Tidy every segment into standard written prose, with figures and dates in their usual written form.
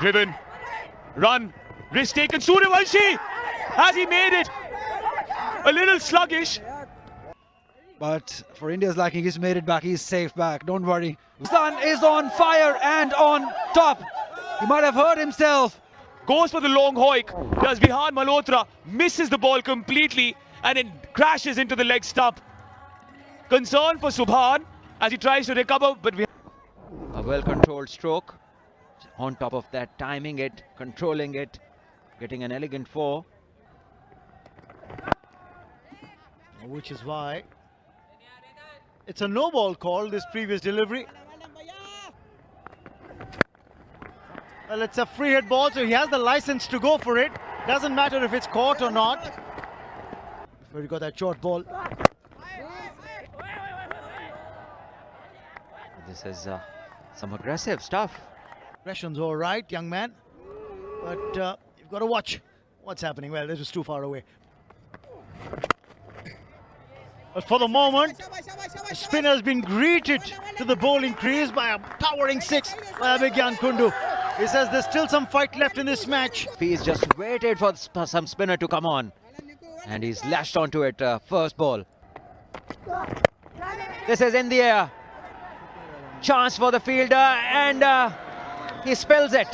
Driven. Run. Risk taken. Suryavanshi! Has he made it? A little sluggish. But for India's liking, he's made it back. He's safe back. Don't worry. Sun is on fire and on top. He might have hurt himself. Goes for the long hoik. Does Vihan Malhotra. Misses the ball completely and it crashes into the leg stump. Concern for Subhan as he tries to recover, but a well-controlled stroke. On top of that, timing it, controlling it, getting an elegant four. Which is why it's a no ball call, this previous delivery. Well, it's a free hit ball, so he has the license to go for it. Doesn't matter if it's caught or not. Before he got that short ball. This is some aggressive stuff. Aggression's all right, young man. But you've got to watch what's happening. Well, this was too far away. But for the moment, the spinner has been greeted to the bowling crease by a towering six by Abhigyan Kundu. He says there's still some fight left in this match. He's just waited for some spinner to come on. And he's lashed onto it, first ball. This is in the air. Chance for the fielder and he spills it.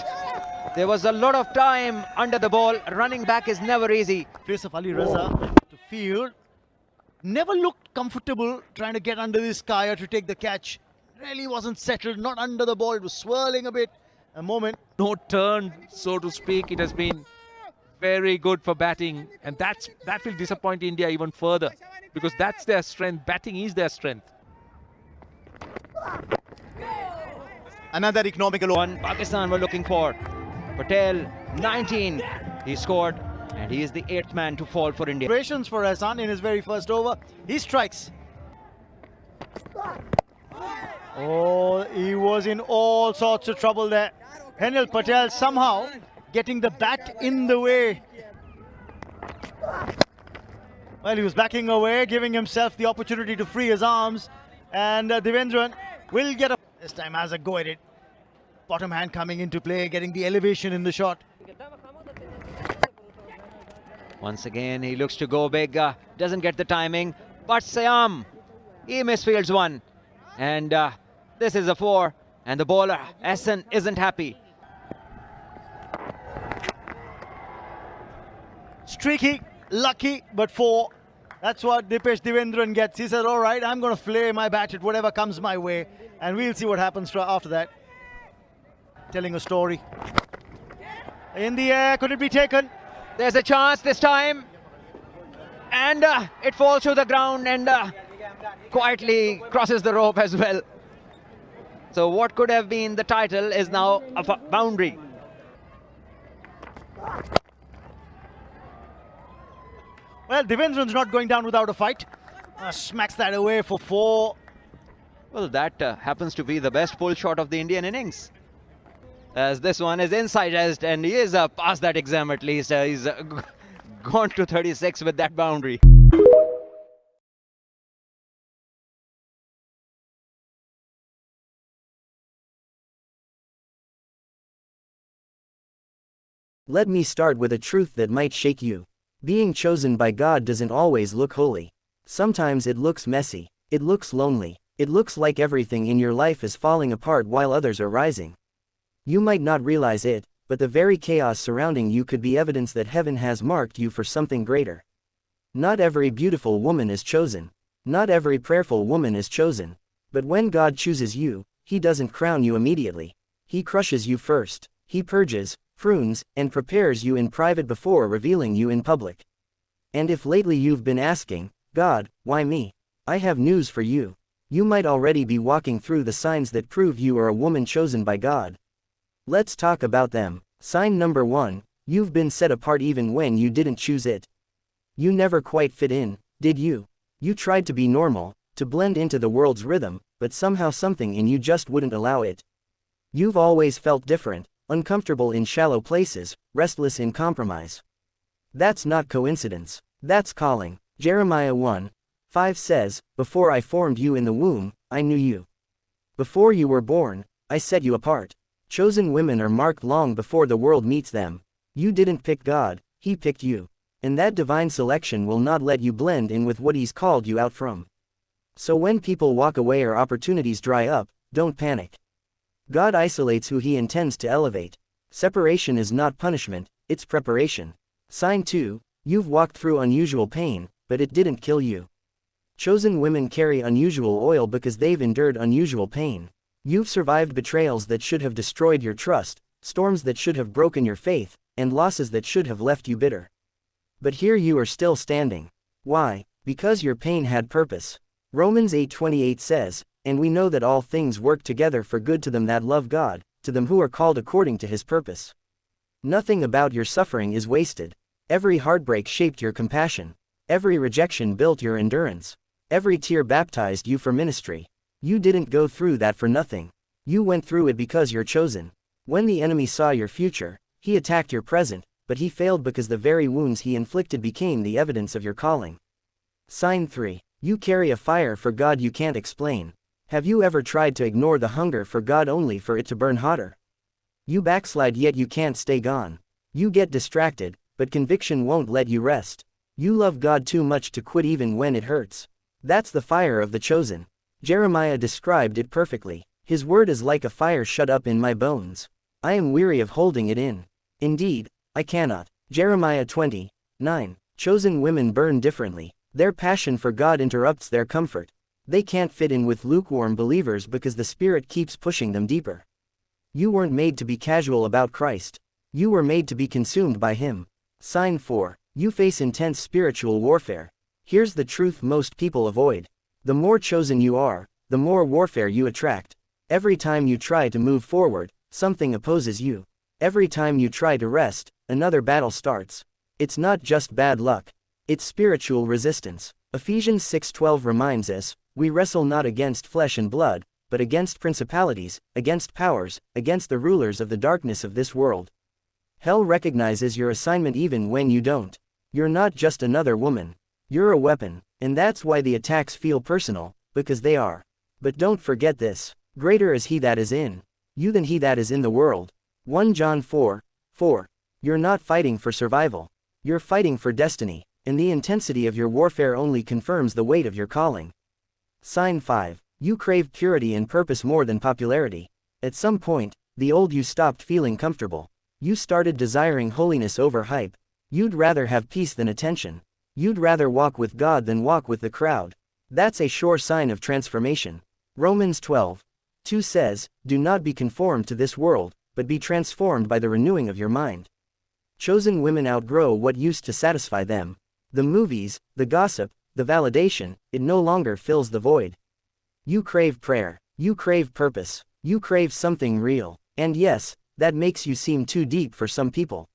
There was a lot of time under the ball. Running back is never easy. Place of Ali Raza to field. Never looked comfortable trying to get under this kaya to take the catch. Really wasn't settled, not under the ball. It was swirling a bit. A moment. No turn, so to speak. It has been very good for batting. And that will disappoint India even further. Because that's their strength. Batting is their strength. Another economical one Pakistan were looking for. Patel, 19. He scored. And he is the 8th man to fall for India. Congratulations for Arslan in his very first over. He strikes. Oh, he was in all sorts of trouble there. Henil Patel somehow getting the bat in the way. Well, he was backing away, giving himself the opportunity to free his arms. And Devendran will get a... This time has a go at it. Bottom hand coming into play, getting the elevation in the shot. Once again, he looks to go big, doesn't get the timing, but Syam, he misfields one. And this is a 4, and the bowler, Hassan, isn't happy. Streaky, lucky, but 4. That's what Dipesh Devendran gets. He said, all right, I'm going to flay my bat at whatever comes my way, and we'll see what happens after that. Telling a story. In the air, could it be taken? There's a chance this time, and it falls to the ground and quietly crosses the rope as well. So what could have been the title is now a boundary. Well, Devendran's not going down without a fight. Smacks that away for 4. Well, that happens to be the best pull shot of the Indian innings. As this one is inside edged, and he is past that exam at least. He's gone to 36 with that boundary. Let me start with a truth that might shake you. Being chosen by God doesn't always look holy. Sometimes it looks messy. It looks lonely. It looks like everything in your life is falling apart while others are rising. You might not realize it, but the very chaos surrounding you could be evidence that heaven has marked you for something greater. Not every beautiful woman is chosen. Not every prayerful woman is chosen. But when God chooses you, He doesn't crown you immediately. He crushes you first. He purges, prunes, and prepares you in private before revealing you in public. And if lately you've been asking, God, why me? I have news for you. You might already be walking through the signs that prove you are a woman chosen by God. Let's talk about them. Sign number 1, you've been set apart even when you didn't choose it. You never quite fit in, did you? You tried to be normal, to blend into the world's rhythm, but somehow something in you just wouldn't allow it. You've always felt different, uncomfortable in shallow places, restless in compromise. That's not coincidence. That's calling. Jeremiah 1:5 says, "Before I formed you in the womb, I knew you. Before you were born, I set you apart." Chosen women are marked long before the world meets them. You didn't pick God, He picked you. And that divine selection will not let you blend in with what He's called you out from. So when people walk away or opportunities dry up, don't panic. God isolates who He intends to elevate. Separation is not punishment, it's preparation. Sign 2, you've walked through unusual pain, but it didn't kill you. Chosen women carry unusual oil because they've endured unusual pain. You've survived betrayals that should have destroyed your trust, storms that should have broken your faith, and losses that should have left you bitter. But here you are still standing. Why? Because your pain had purpose. Romans 8:28 says, "And we know that all things work together for good to them that love God, to them who are called according to His purpose." Nothing about your suffering is wasted. Every heartbreak shaped your compassion. Every rejection built your endurance. Every tear baptized you for ministry. You didn't go through that for nothing. You went through it because you're chosen. When the enemy saw your future, he attacked your present, but he failed because the very wounds he inflicted became the evidence of your calling. Sign 3. You carry a fire for God you can't explain. Have you ever tried to ignore the hunger for God only for it to burn hotter? You backslide yet you can't stay gone. You get distracted, but conviction won't let you rest. You love God too much to quit even when it hurts. That's the fire of the chosen. Jeremiah described it perfectly. His word is like a fire shut up in my bones. I am weary of holding it in. Indeed, I cannot. Jeremiah 20:9. Chosen women burn differently. Their passion for God interrupts their comfort. They can't fit in with lukewarm believers because the Spirit keeps pushing them deeper. You weren't made to be casual about Christ. You were made to be consumed by Him. Sign 4. You face intense spiritual warfare. Here's the truth most people avoid. The more chosen you are, the more warfare you attract. Every time you try to move forward, something opposes you. Every time you try to rest, another battle starts. It's not just bad luck. It's spiritual resistance. Ephesians 6:12 reminds us, we wrestle not against flesh and blood, but against principalities, against powers, against the rulers of the darkness of this world. Hell recognizes your assignment even when you don't. You're not just another woman. You're a weapon, and that's why the attacks feel personal, because they are. But don't forget this, greater is He that is in you than he that is in the world. 1 John 4:4. You're not fighting for survival. You're fighting for destiny, and the intensity of your warfare only confirms the weight of your calling. Sign 5. You crave purity and purpose more than popularity. At some point, the old you stopped feeling comfortable. You started desiring holiness over hype. You'd rather have peace than attention. You'd rather walk with God than walk with the crowd. That's a sure sign of transformation. Romans 12:2 says, do not be conformed to this world, but be transformed by the renewing of your mind. Chosen women outgrow what used to satisfy them. The movies, the gossip, the validation, it no longer fills the void. You crave prayer. You crave purpose. You crave something real. And yes, that makes you seem too deep for some people.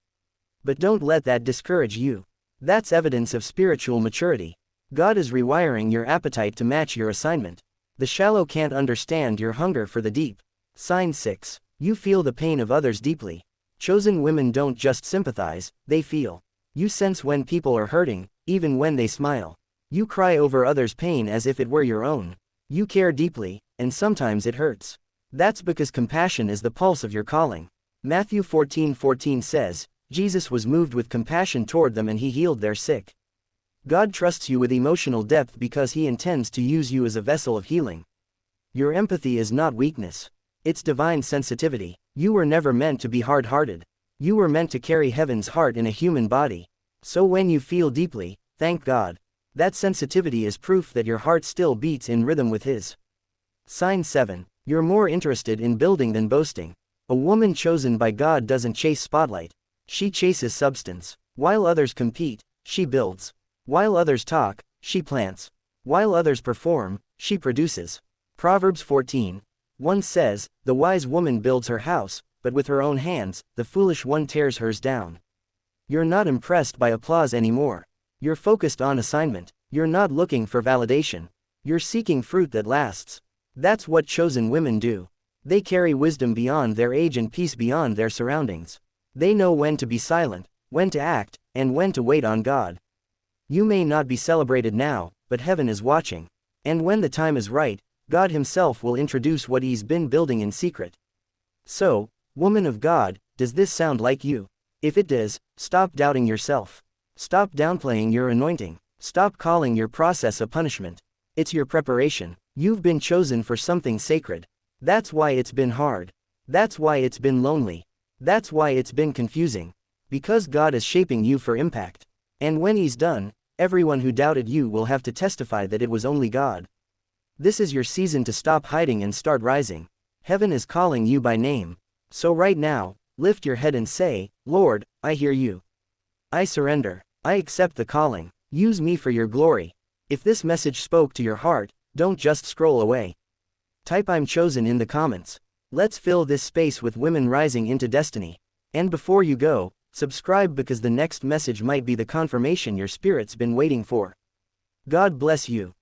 But don't let that discourage you. That's evidence of spiritual maturity. God is rewiring your appetite to match your assignment. The shallow can't understand your hunger for the deep. Sign 6. You feel the pain of others deeply. Chosen women don't just sympathize, they feel. You sense when people are hurting, even when they smile. You cry over others' pain as if it were your own. You care deeply, and sometimes it hurts. That's because compassion is the pulse of your calling. Matthew 14:14 says, Jesus was moved with compassion toward them and He healed their sick. God trusts you with emotional depth because He intends to use you as a vessel of healing. Your empathy is not weakness. It's divine sensitivity. You were never meant to be hard-hearted. You were meant to carry heaven's heart in a human body. So when you feel deeply, thank God. That sensitivity is proof that your heart still beats in rhythm with His. Sign 7. You're more interested in building than boasting. A woman chosen by God doesn't chase spotlight. She chases substance. While others compete, she builds. While others talk, she plants. While others perform, she produces. Proverbs 14:1 says, the wise woman builds her house, but with her own hands, the foolish one tears hers down. You're not impressed by applause anymore. You're focused on assignment. You're not looking for validation. You're seeking fruit that lasts. That's what chosen women do. They carry wisdom beyond their age and peace beyond their surroundings. They know when to be silent, when to act, and when to wait on God. You may not be celebrated now, but heaven is watching. And when the time is right, God Himself will introduce what He's been building in secret. So, Woman of God, does this sound like you? If it does, stop doubting yourself. Stop downplaying your anointing. Stop calling your process a punishment. It's your preparation. You've been chosen for something sacred. That's why it's been hard. That's why it's been lonely. That's why it's been confusing. Because God is shaping you for impact. And when He's done, everyone who doubted you will have to testify that it was only God. This is your season to stop hiding and start rising. Heaven is calling you by name. So right now, lift your head and say, Lord, I hear you. I surrender. I accept the calling. Use me for your glory. If this message spoke to your heart, don't just scroll away. Type I'm chosen in the comments. Let's fill this space with women rising into destiny. And before you go, subscribe because the next message might be the confirmation your spirit's been waiting for. God bless you.